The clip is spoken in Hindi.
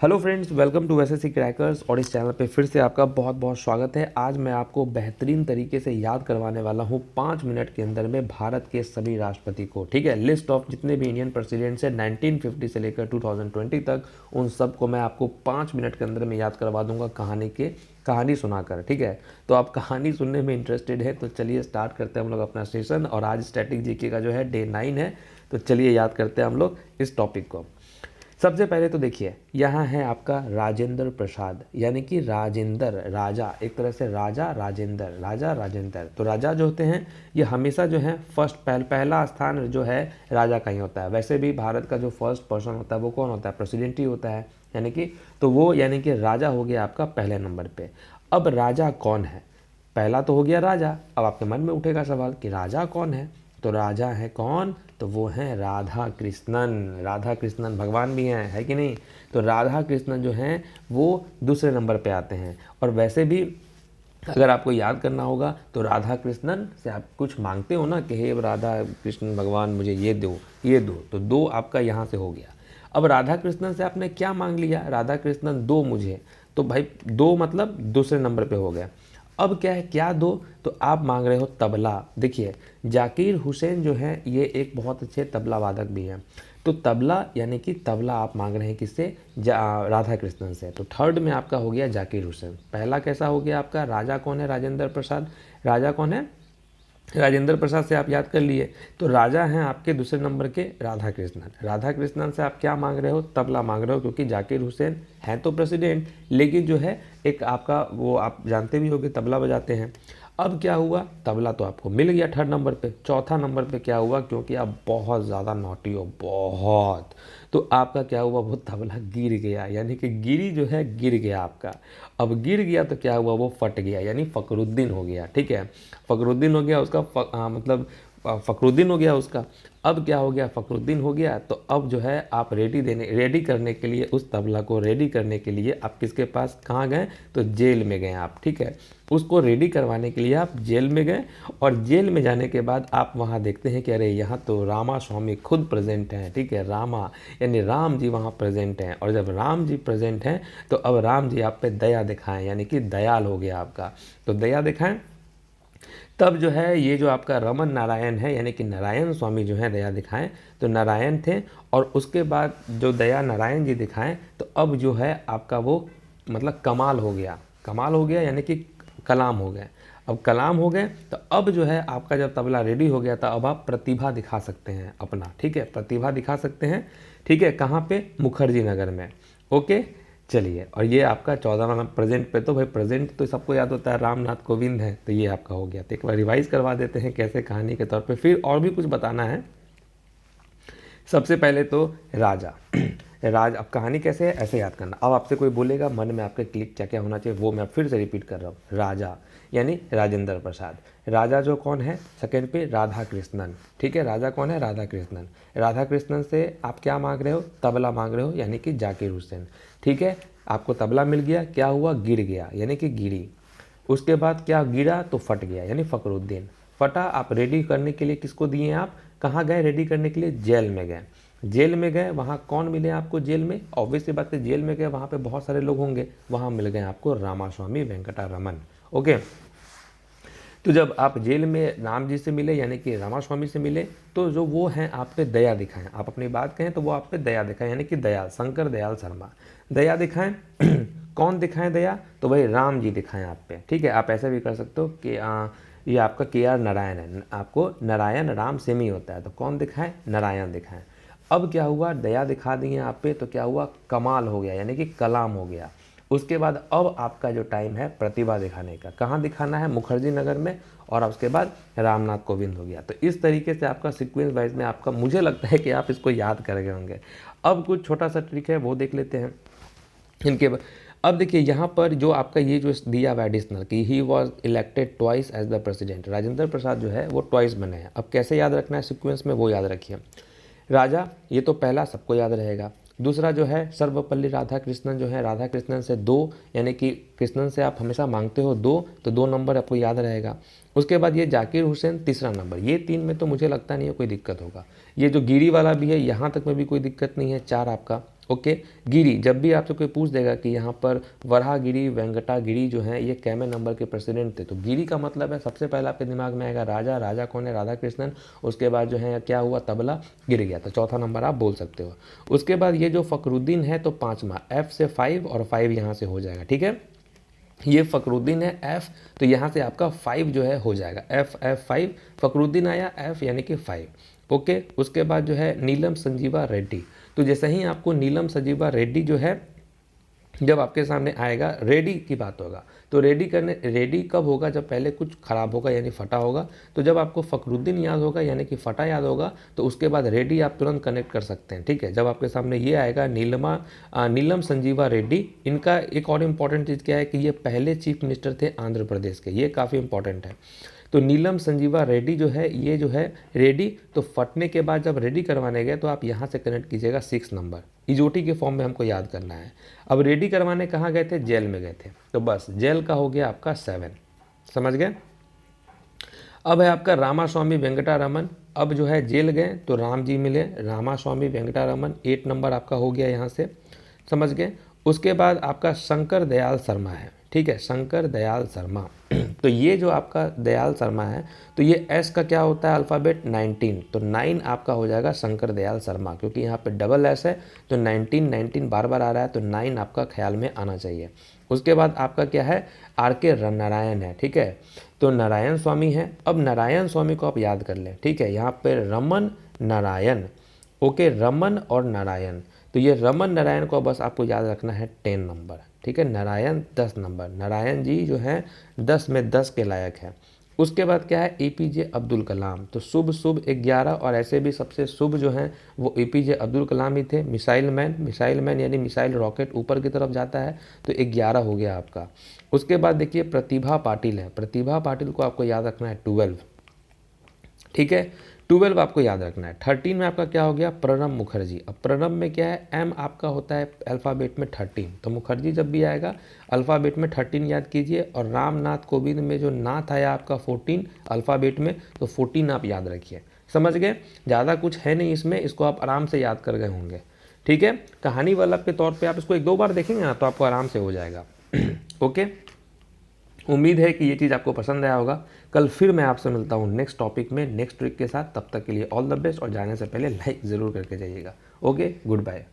Hello friends, welcome to SSC crackers. और इस चैनल पे फिर से आपका बहुत बहुत स्वागत है। आज मैं आपको बेहतरीन तरीके से याद करवाने वाला हूँ 5 मिनट के अंदर में भारत के सभी राष्ट्रपति को। ठीक है, लिस्ट ऑफ जितने भी इंडियन प्रेसिडेंट्स हैं 1950 से लेकर 2020 तक, उन सब को मैं आपको 5 मिनट के अंदर में याद करवा दूंगा कहानी सुनाकर। ठीक है, तो आप कहानी सुनने में इंटरेस्टेड है तो चलिए स्टार्ट करते हैं हम लोग अपना सेशन। और आज स्टैटिक जीके का जो है डे 9 है, तो चलिए याद करते हैं हम लोग इस टॉपिक को। सबसे पहले तो देखिए, यहाँ है आपका राजेंद्र प्रसाद, यानी कि राजेंद्र, राजा, एक तरह से राजा राजेंद्र। तो राजा जो होते हैं ये हमेशा जो है पहला स्थान जो है राजा का ही होता है। वैसे भी भारत का जो फर्स्ट पर्सन होता है वो कौन होता है? प्रेसिडेंट ही होता है, यानी कि तो वो यानी कि राजा हो गया आपका पहले नंबर पे। अब राजा कौन है? पहला तो हो गया राजा। अब आपके मन में उठेगा सवाल कि राजा कौन है? तो राजा है कौन? तो वो हैं राधा कृष्णन। राधा कृष्णन भगवान भी हैं, है कि नहीं? तो राधा कृष्णन जो हैं वो दूसरे नंबर पे आते हैं। और वैसे भी अगर आपको याद करना होगा तो राधा कृष्णन से आप कुछ मांगते हो ना कि हे राधा कृष्ण भगवान मुझे ये दो ये दो, तो दो आपका यहाँ से हो गया। अब राधा कृष्णन से आपने क्या मांग लिया? राधा कृष्णन दो मुझे, तो भाई दो मतलब दूसरे नंबर पे हो गया। अब क्या है, क्या दो? तो आप मांग रहे हो तबला। देखिए, जाकिर हुसैन जो है ये एक बहुत अच्छे तबला वादक भी हैं। तो तबला यानी कि तबला आप मांग रहे हैं किससे? राधा कृष्णन से। तो थर्ड में आपका हो गया जाकिर हुसैन। पहला कैसा हो गया आपका? राजा कौन है? राजेंद्र प्रसाद। राजा कौन है? राजेंद्र प्रसाद से आप याद कर लिए। तो राजा हैं आपके दूसरे नंबर के राधा कृष्णन। राधा कृष्णन से आप क्या मांग रहे हो? तबला मांग रहे हो, क्योंकि जाकिर हुसैन हैं तो प्रेसिडेंट, लेकिन जो है एक आपका वो आप जानते भी होंगे तबला बजाते हैं। अब क्या हुआ? तबला तो आपको मिल गया थर्ड नंबर पे। चौथा नंबर पे क्या हुआ? क्योंकि आप बहुत ज़्यादा नॉटी हो, बहुत, तो आपका क्या हुआ? वो तबला गिर गया, यानी कि गिरी जो है गिर गया आपका। अब गिर गया तो क्या हुआ? वो फट गया, यानी फकरुद्दीन हो गया। ठीक है, फकरुद्दीन हो गया उसका मतलब फकरुद्दीन हो गया उसका। अब क्या हो गया? फकरुद्दीन हो गया। तो अब जो है आप रेडी करने के लिए, उस तबला को रेडी करने के लिए आप किसके पास कहाँ गए? तो जेल में गए आप। ठीक है, उसको रेडी करवाने के लिए आप जेल में गए। और जेल में जाने के बाद आप वहाँ देखते हैं कि अरे यहाँ तो रामा स्वामी खुद प्रेजेंट हैं। ठीक है, रामा यानी राम जी वहाँ प्रेजेंट हैं। और जब राम जी प्रेजेंट हैं तो अब राम जी आप पे दया दिखाएं, यानी कि दयाल हो गया आपका। तो दया दिखाएं, तब जो है ये जो आपका रमन नारायण है, यानी कि नारायण स्वामी जो है दया दिखाएं। तो नारायण थे, और उसके बाद जो दया नारायण जी दिखाएं तो अब जो है आपका वो मतलब कमाल हो गया। कमाल हो गया यानी कि कलाम हो गए। अब कलाम हो गए तो अब जो है आपका जब तबला रेडी हो गया था, अब आप प्रतिभा दिखा सकते हैं अपना। ठीक है, प्रतिभा दिखा सकते हैं। ठीक है, कहाँ पे? मुखर्जी नगर में। ओके, चलिए। और ये आपका 14वां नंबर प्रेजेंट पे। तो भाई प्रेजेंट तो सबको याद होता है रामनाथ कोविंद है, तो ये आपका हो गया। तो एक बार रिवाइज करवा देते हैं कैसे कहानी के तौर पे, फिर और भी कुछ बताना है। सबसे पहले तो राजा अब कहानी कैसे है ऐसे याद करना। अब आपसे कोई बोलेगा मन में आपके क्लिक क्या क्या होना चाहिए, वो मैं फिर से रिपीट कर रहा हूँ। राजा यानी राजेंद्र प्रसाद। राजा जो कौन है? सेकंड पे राधा कृष्णन। ठीक है, राजा कौन है? राधा कृष्णन। राधा कृष्णन से आप क्या मांग रहे हो? तबला मांग रहे हो, यानी कि जाकिर हुसैन। ठीक है, आपको तबला मिल गया। क्या हुआ? गिर गया, यानी कि गिरी। उसके बाद क्या गिरा? तो फट गया, यानी फकरुद्दीन। फटा, आप रेडी करने के लिए किसको दिए? आप कहाँ गए रेडी करने के लिए? जेल में गए। जेल में गए, वहाँ कौन मिले आपको जेल में? ऑब्वियस सी बात है, जेल में गए वहाँ पे बहुत सारे लोग होंगे, वहाँ मिल गए आपको रामास्वामी वेंकटरमन। ओके, तो जब आप जेल में राम जी से मिले, यानी कि रामास्वामी से मिले, तो जो वो हैं आप पे दया दिखाएं। आप अपनी बात कहें तो वो आप पे दया दिखाएं, यानी कि दयाल, शंकर दयाल शर्मा दया दिखाएं। कौन दिखाएं दया? तो भाई राम जी दिखाएं आप पे। ठीक है, आप ऐसे भी कर सकते हो कि ये आपका KR नारायण है, आपको नारायण राम सेम ही होता है, तो कौन दिखाएं? नारायण दिखाएं। अब क्या हुआ? दया दिखा दिए आप पे, तो क्या हुआ? कमाल हो गया, यानी कि कलाम हो गया। उसके बाद अब आपका जो टाइम है प्रतिभा दिखाने का, कहाँ दिखाना है? मुखर्जी नगर में। और उसके बाद रामनाथ कोविंद हो गया। तो इस तरीके से आपका सीक्वेंस वाइज में आपका, मुझे लगता है कि आप इसको याद कर गए होंगे। अब कुछ छोटा सा ट्रिक है वो देख लेते हैं इनके अब देखिए यहाँ पर जो आपका ये जो दिया हुआ एडिशनल कि he was elected twice as the president, Rajendra Prasad जो है वो ट्वाइस बने हैं। अब कैसे याद रखना है सीक्वेंस में, वो याद रखिए। राजा, ये तो पहला सबको याद रहेगा। दूसरा जो है सर्वपल्ली राधाकृष्णन जो है, राधाकृष्णन से दो, यानी कि कृष्णन से आप हमेशा मांगते हो दो, तो 2 नंबर आपको याद रहेगा। उसके बाद ये जाकिर हुसैन तीसरा नंबर। ये 3 में तो मुझे लगता नहीं है कोई दिक्कत होगा। ये जो गिरी वाला भी है यहाँ तक में भी कोई दिक्कत नहीं है, 4 आपका। ओके। गिरी, जब भी आपसे कोई पूछ देगा कि यहाँ पर वराहगिरी, वेंकटागिरी जो हैं ये कैमे नंबर के प्रेसिडेंट थे, तो गिरी का मतलब है सबसे पहले आपके दिमाग में आएगा राजा। राजा कौन है? राधा कृष्णन। उसके बाद जो है क्या हुआ? तबला गिर गया, तो चौथा नंबर आप बोल सकते हो। उसके बाद ये जो फखरुद्दीन है तो पाँचवा, एफ से 5 और 5 यहाँ से हो जाएगा, ठीक है। ये फखरुद्दीन है एफ, तो यहाँ से आपका 5 जो है हो जाएगा, एफ एफ 5, फखरुद्दीन आया एफ यानी कि 5। ओके। उसके बाद जो है नीलम संजीवा रेड्डी, तो जैसे ही आपको नीलम संजीवा रेड्डी जो है जब आपके सामने आएगा, रेडी की बात होगा, तो रेडी कब होगा? जब पहले कुछ खराब होगा यानी फटा होगा। तो जब आपको फखरुद्दीन याद होगा यानी कि फटा याद होगा, तो उसके बाद रेडी आप तुरंत कनेक्ट कर सकते हैं, ठीक है। जब आपके सामने ये आएगा नीलम संजीवा रेड्डी, इनका एक और इम्पॉर्टेंट चीज़ क्या है कि ये पहले चीफ मिनिस्टर थे आंध्र प्रदेश के, ये काफ़ी इंपॉर्टेंट है। तो नीलम संजीवा रेड्डी जो है, ये जो है रेडी, तो फटने के बाद जब रेडी करवाने गए तो आप यहाँ से कनेक्ट कीजिएगा 6 नंबर, इजोटी के फॉर्म में हमको याद करना है। अब रेडी करवाने कहाँ गए थे? जेल में गए थे, तो बस जेल का हो गया आपका 7, समझ गए। अब है आपका रामास्वामी वेंकटरमन, अब जो है जेल गए तो राम जी मिले, रामास्वामी वेंकटरमन, 8 नंबर आपका हो गया यहाँ से, समझ गए। उसके बाद आपका शंकर दयाल शर्मा है, ठीक है, शंकर दयाल शर्मा। तो ये जो आपका दयाल शर्मा है, तो ये एस का क्या होता है? अल्फ़ाबेट 19, तो 9 आपका हो जाएगा शंकर दयाल शर्मा, क्योंकि यहाँ पे डबल एस है तो 19 बार बार आ रहा है, तो 9 आपका ख्याल में आना चाहिए। उसके बाद आपका क्या है? आर के नारायण है, ठीक है, तो नारायण स्वामी है। अब नारायण स्वामी को आप याद कर लें, ठीक है, यहाँ पे रमन नारायण, ओके, रमन और नारायण, तो ये रमन नारायण को बस आपको याद रखना है 10 नंबर, ठीक है। नारायण 10 नंबर, नारायण जी जो हैं 10 में 10 के लायक है। उसके बाद क्या है? एपीजे अब्दुल कलाम, तो शुभ शुभ 11, और ऐसे भी सबसे शुभ जो हैं वो एपीजे अब्दुल कलाम ही थे। मिसाइल मैन यानी मिसाइल रॉकेट ऊपर की तरफ जाता है, तो 11 हो गया आपका। उसके बाद देखिए प्रतिभा पाटिल है, प्रतिभा पाटिल को आपको याद रखना है 12, ठीक है, 12 आपको याद रखना है। 13 में आपका क्या हो गया? प्रणब मुखर्जी। अब प्रणब में क्या है? एम आपका होता है अल्फ़ाबेट में 13, तो मुखर्जी जब भी आएगा अल्फ़ाबेट में 13 याद कीजिए। और रामनाथ कोविंद में जो नाथ आया आपका 14 अल्फ़ाबेट में, तो 14 आप याद रखिए, समझ गए। ज़्यादा कुछ है नहीं इसमें, इसको आप आराम से याद कर गए होंगे, ठीक है। कहानी वल्लभ के तौर पर आप इसको 1-2 बार देखेंगे ना तो आपको आराम से हो जाएगा। ओके, उम्मीद है कि ये चीज़ आपको पसंद आया होगा। कल फिर मैं आपसे मिलता हूँ नेक्स्ट टॉपिक में, नेक्स्ट ट्रिक के साथ। तब तक के लिए ऑल द बेस्ट, और जाने से पहले लाइक ज़रूर करके जाइएगा। Okay, good bye.